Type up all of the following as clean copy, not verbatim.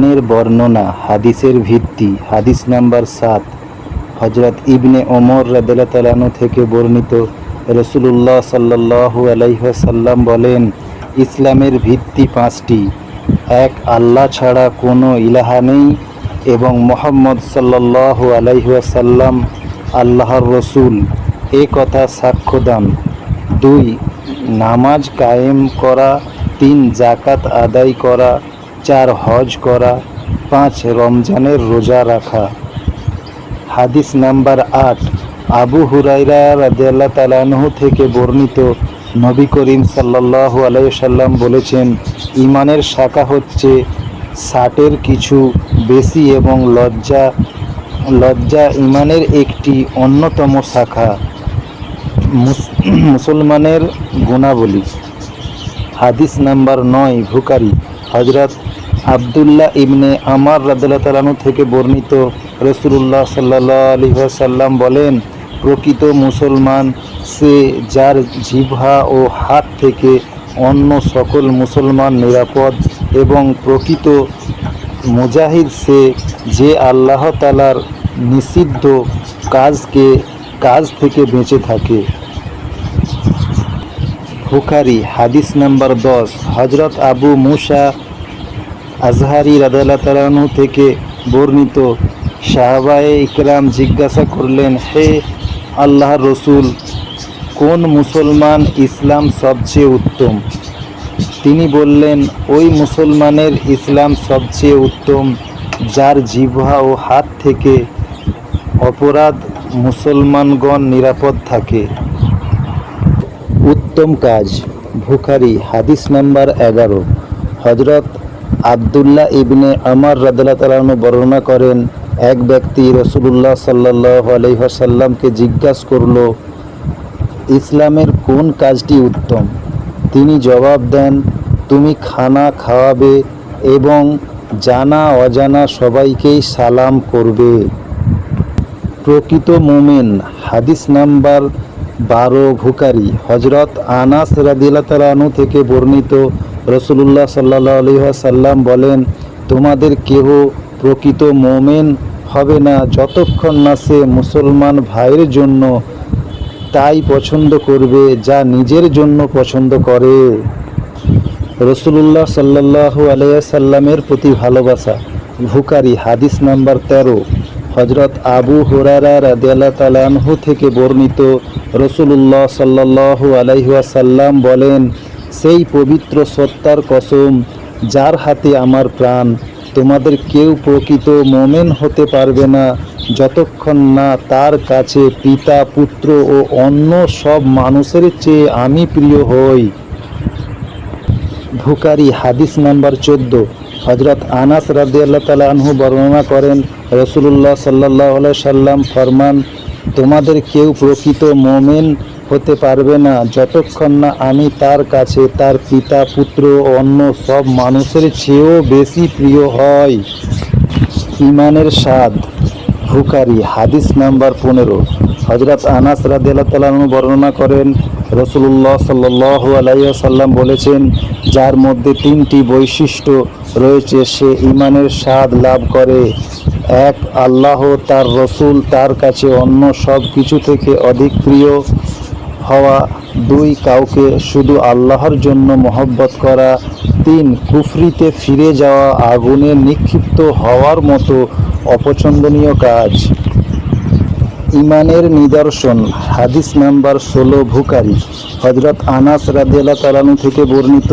ঈমানের বর্ণনা হাদিসের ভিত্তি। হাদিস নাম্বার 7, হযরত ইবনে ওমর রাদিয়াল্লাহু তাআলা আনহু থেকে বর্ণিত, রাসূলুল্লাহ সাল্লাল্লাহু আলাইহি ওয়াসাল্লাম বলেন, ইসলামের ভিত্তি 5টি। 1, আল্লাহ ছাড়া কোনো ইলাহা নেই এবং মুহাম্মদ সাল্লাল্লাহু আলাইহি ওয়াসাল্লাম আল্লাহর রসুল, এ কথা সাক্ষ্য দান। 2, নামাজ কায়েম করা। 3, যাকাত আদায় করা। 4, হজ করা। 5, রমজানের রোজা রাখা। হাদিস নাম্বার 8, আবু হুরায়রা রাদিয়াল্লাহু তাআলা আনহু থেকে বর্ণিত, নবী করিম সাল্লাল্লাহু আলাইহি ওয়াসাল্লাম বলেছেন, ঈমানের শাখা হচ্ছে 60-এর কিছু বেশি এবং লজ্জা ঈমানের একটি অন্যতম শাখা। মুসলমানের গুণাবলী। হাদিস নাম্বার 9, বুখারী, হযরত আব্দুল্লাহ ইবনে আমর রাদিয়াল্লাহু তাআলা আনহু থেকে বর্ণিত, রাসূলুল্লাহ সাল্লাল্লাহু আলাইহি ওয়াসাল্লাম বলেন, প্রকৃত মুসলমান সে যার জিহ্বা ও হাত থেকে অন্য সকল মুসলমান নিরাপদ, এবং প্রকৃত মুজাহিদ সে যে আল্লাহ তাআলার নিষিদ্ধ কাজ থেকে বেঁচে থাকে। বুখারী, হাদিস নাম্বার 10, হযরত আবু মুসা আজহারি রাদিয়াল্লাহু তাআলা আনহু থেকে বর্ণিত, সাহাবায়ে ইকরাম জিজ্ঞাসা করলেন, হে আল্লাহর রসুল, কোন মুসলমান ইসলাম সবচেয়ে উত্তম? তিনি বললেন, ওই মুসলমানের ইসলাম সবচেয়ে উত্তম যার জিহ্বা ও হাত থেকে অপরাধ মুসলমানগণ নিরাপদ থাকে। উত্তম কাজ। বুখারী, হাদিস নাম্বার 11, হযরত আব্দুল্লাহ ইবনে আমর রাদিয়াল্লাহু তাআলা আনহু বর্ণনা করেন, এক ব্যক্তি রাসূলুল্লাহ সাল্লাল্লাহু আলাইহি ওয়াসাল্লামকে জিজ্ঞাসা করল, ইসলামের কোন কাজটি উত্তম? তিনি জবাব দেন, তুমি খানা খাওয়াবে এবং জানা অজানা সবাইকেই সালাম করবে। প্রকৃত মুমিন। হাদিস নাম্বার 12, বুখারী, হযরত আনাস রাদিয়াল্লাহু তাআলা আনহু থেকে বর্ণিত, রাসূলুল্লাহ সাল্লাল্লাহু আলাইহি ওয়াসাল্লাম বলেন, তোমাদের কেহ প্রকৃত মুমিন হবে না যতক্ষণ না সে মুসলমান ভাইয়ের জন্য তাই পছন্দ করবে যা নিজের জন্য পছন্দ করে। রাসূলুল্লাহ সাল্লাল্লাহু আলাইহি ওয়াসাল্লামের প্রতি ভালোবাসা। বুখারী, হাদিস নাম্বার 13, হযরত আবু হুরায়রা রাদিয়াল্লাহু তাআলা আনহু থেকে বর্ণিত, রাসূলুল্লাহ সাল্লাল্লাহু আলাইহি ওয়াসাল্লাম বলেন, সেই পবিত্র সত্তার কসম যার হাতে আমার প্রাণ, তোমাদের কেউ প্রকৃত মুমিন হতে পারবে না যতক্ষণ না তার কাছে পিতা, পুত্র ও অন্য সব মানুষের চেয়ে আমি প্রিয় হই। বুখারী, হাদিস নাম্বার 14, হযরত আনাস রাদিয়াল্লাহু তাআলা আনহু বর্ণনা করেন, রাসূলুল্লাহ সাল্লাল্লাহু আলাইহি সাল্লাম ফরমান, তোমাদের কেউ প্রকৃত মুমিন হতে পারবে না যতক্ষণ না আমি তার কাছে তার পিতা, পুত্র ও অন্য সব মানুষের চেয়েও বেশি প্রিয় হয়। ঈমানের স্বাদ। বুখারী, হাদিস নাম্বার 15, হযরত আনাস রাদিয়াল্লাহু তাআলা আনহু বর্ণনা করেন, রাসূলুল্লাহ সাল্লাল্লাহু আলাইহি ওয়াসাল্লাম বলেছেন, যার মধ্যে 3টি বৈশিষ্ট্য রয়েছে সে ঈমানের স্বাদ লাভ করে। 1, আল্লাহ তার রসুল তার কাছে অন্য সব কিছু থেকে অধিক প্রিয় হওয়া। 2, কাউকে শুধু আল্লাহর জন্য মহব্বত করা। 3, কুফরিতে ফিরে যাওয়া আগুনে নিক্ষিপ্ত হওয়ার মতো অপছন্দনীয় কাজ। ঈমানের নিদর্শন। হাদিস নাম্বার 16, বুখারী, হযরত আনাস রাদিয়াল্লাহু তাআলা আনহু থেকে বর্ণিত,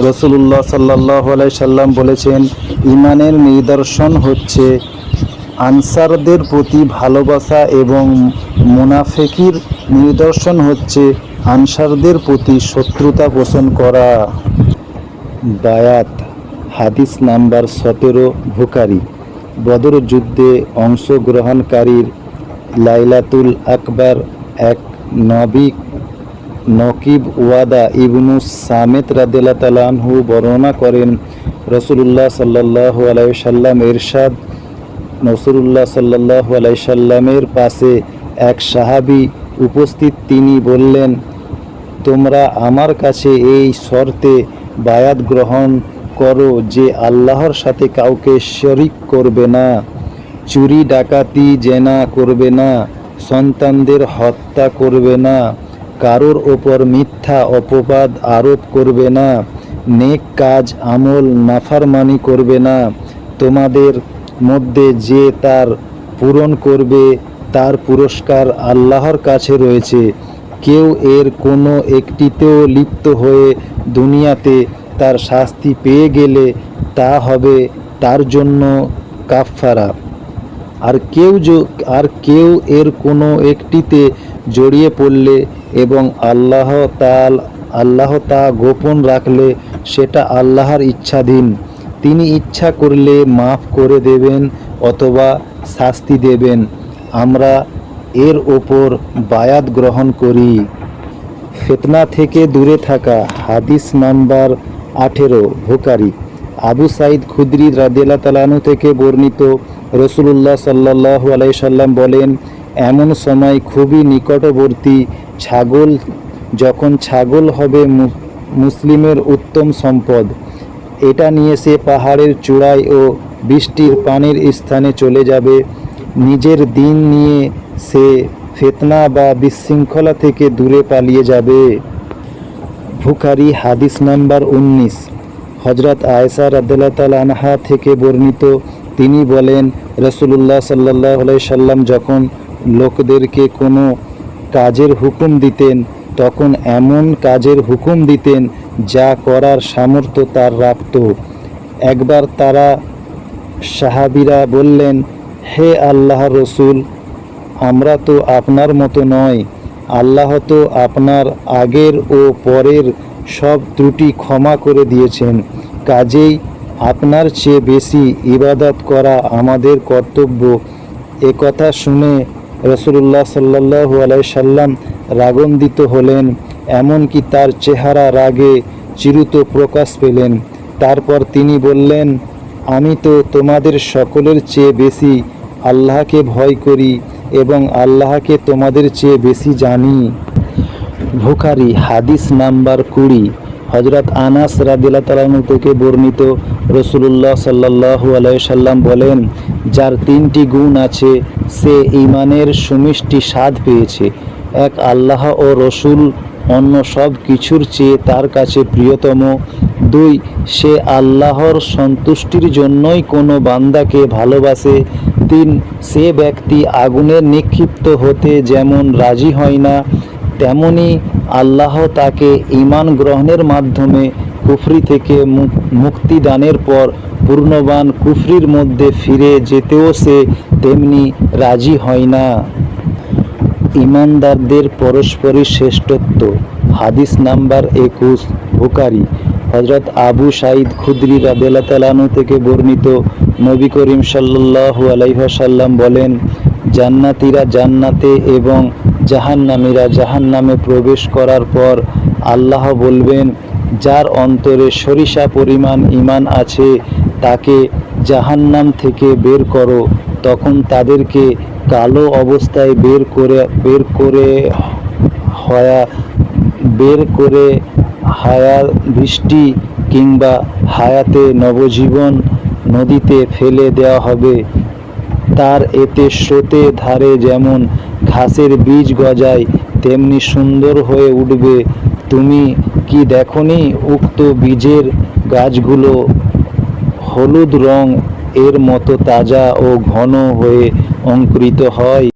রাসূলুল্লাহ সাল্লাল্লাহু আলাইহি সাল্লাম বলেছেন, ঈমানের নিদর্শন হচ্ছে আনসারদের প্রতি ভালোবাসা এবং মুনাফিকির নিদর্শন হচ্ছে আনসারদের প্রতি শত্রুতা পোষণ করা। বায়াত। হাদিস নাম্বার 17, বুখারী, বদর যুদ্ধে অংশগ্রহণকারীর লাইলাতুল আকবার এক নকিব ওয়াদা ইবনু সামিত রাদিয়াল্লাহু তাআলা আনহু বর্ণনা করেন, রাসূলুল্লাহ সাল্লাল্লাহু আলাইহি সাল্লাম ইরশাদ, রাসূলুল্লাহ সাল্লাল্লাহু আলাইহি সাল্লামের পাশে এক সাহাবী উপস্থিত। তিনি বললেন, তোমরা আমার কাছে এই শর্তে বায়াত গ্রহণ করো যে আল্লাহর সাথে কাউকে শরিক করবে না, চুরি ডাকাতি জেনা করবে না, সন্তানদের হত্যা করবে না, কারোর ওপর মিথ্যা অপবাদ আরোপ করবে না, নেক কাজ আমল নাফরমানি করবে না। তোমাদের মধ্যে যে তার পূরণ করবে তার পুরস্কার আল্লাহর কাছে রয়েছে। কেউ এর কোনো একটিতেও লিপ্ত হয়ে দুনিয়াতে তার শাস্তি পেয়ে গেলে তা হবে তার জন্য কাফফারা। আর কেউ এর কোনো একটিতে জড়িয়ে পড়লে এবং আল্লাহ তা গোপন রাখলে সেটা আল্লাহর ইচ্ছাধীন। তিনি ইচ্ছা করলে মাফ করে দেবেন অথবা শাস্তি দেবেন। আমরা এর ওপর বায়াত গ্রহণ করি। ফিতনা থেকে দূরে থাকা। হাদিস নাম্বার 18, বুখারী। আবু সাঈদ খুদরি রাদিয়াল্লাহু তাআলা আনহু থেকে বর্ণিত, রাসূলুল্লাহ সাল্লাল্লাহু আলাইহি সাল্লাম বলেন, এমন সময় খুবই নিকটবর্তী যখন ছাগল হবে মুসলিমের উত্তম সম্পদ। এটা নিয়ে সে পাহাড়ের চূড়ায় ও বৃষ্টির পানির স্থানে চলে যাবে। নিজের দিন নিয়ে সে ফিতনা বা বিশৃঙ্খলা থেকে দূরে পালিয়ে যাবে। বুখারী। হাদিস নাম্বার 19, হযরত আয়েশা রাদিয়াল্লাহু তাআলা আনহা থেকে বর্ণিত, তিনি বলেন, রাসূলুল্লাহ সাল্লাল্লাহু আলাইহি সাল্লাম যখন লোকদেরকে কোনো কাজের হুকুম দিতেন তখন এমন কাজের হুকুম দিতেন যা করার সামর্থ্য তার রাখত। একবার তারা সাহাবীরা বললেন, হে আল্লাহর রসূল, আমরা তো আপনার মতো নয়। আল্লাহ তো আপনার আগের ও পরের সব ত্রুটি ক্ষমা করে দিয়েছেন, কাজেই আপনার চেয়ে বেশি ইবাদত করা আমাদের কর্তব্য। এ কথা শুনে রাসূলুল্লাহ সাল্লাল্লাহু আলাইহি সাল্লাম রাগান্বিত হলেন, এমনকি তার চেহারা রাগে চিরুত প্রকাশ পেলেন। তারপর তিনি বললেন, আমি তো তোমাদের সকলের চেয়ে বেশি আল্লাহকে ভয় করি এবং আল্লাহকে তোমাদের চেয়ে বেশি জানি। বুখারী। হাদিস নাম্বার 20, হযরত আনাস রাদিয়াল্লাহু তাআলা আনহু থেকে বর্ণিত, রাসূলুল্লাহ সাল্লাল্লাহু আলাইহি সাল্লাম বলেন, যার 3টি গুণ আছে সে ঈমানের সুমিষ্টি স্বাদ পেয়েছে। 1, আল্লাহ ও রসূল অন্য সব কিছুর চেয়ে তার কাছে প্রিয়তম। 2, সে আল্লাহর সন্তুষ্টির জন্যই কোনো বান্দাকে ভালোবাসে। 3, সে ব্যক্তি আগুনে নিক্ষিপ্ত হতে যেমন রাজি হয় না, তেমনি আল্লাহ তাকে ঈমান গ্রহণের মাধ্যমে কুফরি থেকে মুক্তি দানের পর পূর্ণবান কুফরির মধ্যে ফিরে যেতেও সে তেমনি রাজি হয় না। ঈমানদারদের পরস্পরই শ্রেষ্ঠত্ব। হাদিস নাম্বার 21, বুখারী। হযরত আবু সাঈদ খুদরি রাদিয়াল্লাহু তাআলা আনহু থেকে বর্ণিত, নবী করিম সাল্লাল্লাহু আলাইহি ওয়াসাল্লাম বলেন, জান্নাতীরা জান্নাতে এবং জাহান্নামীরা জাহান্নামে প্রবেশ করার পর আল্লাহ বলবেন, যার অন্তরে সরিষা পরিমাণ ঈমান আছে তাকে জাহান্নাম থেকে বের করো। তখন তাদেরকে কালো অবস্থায় বের করে হায়াত বৃষ্টি কিংবা হায়াতে নবজীবন নদীতে ফেলে দেওয়া হবে। তার এতে স্রোতে ধারে যেমন ঘাসের বীজ গজায় তেমনি সুন্দর হয়ে উঠবে। তুমি কি দেখোনি উক্ত বীজের গাছগুলো হলুদ রং এর মতো তাজা ও ঘন হয়ে অঙ্কুরিত হয়?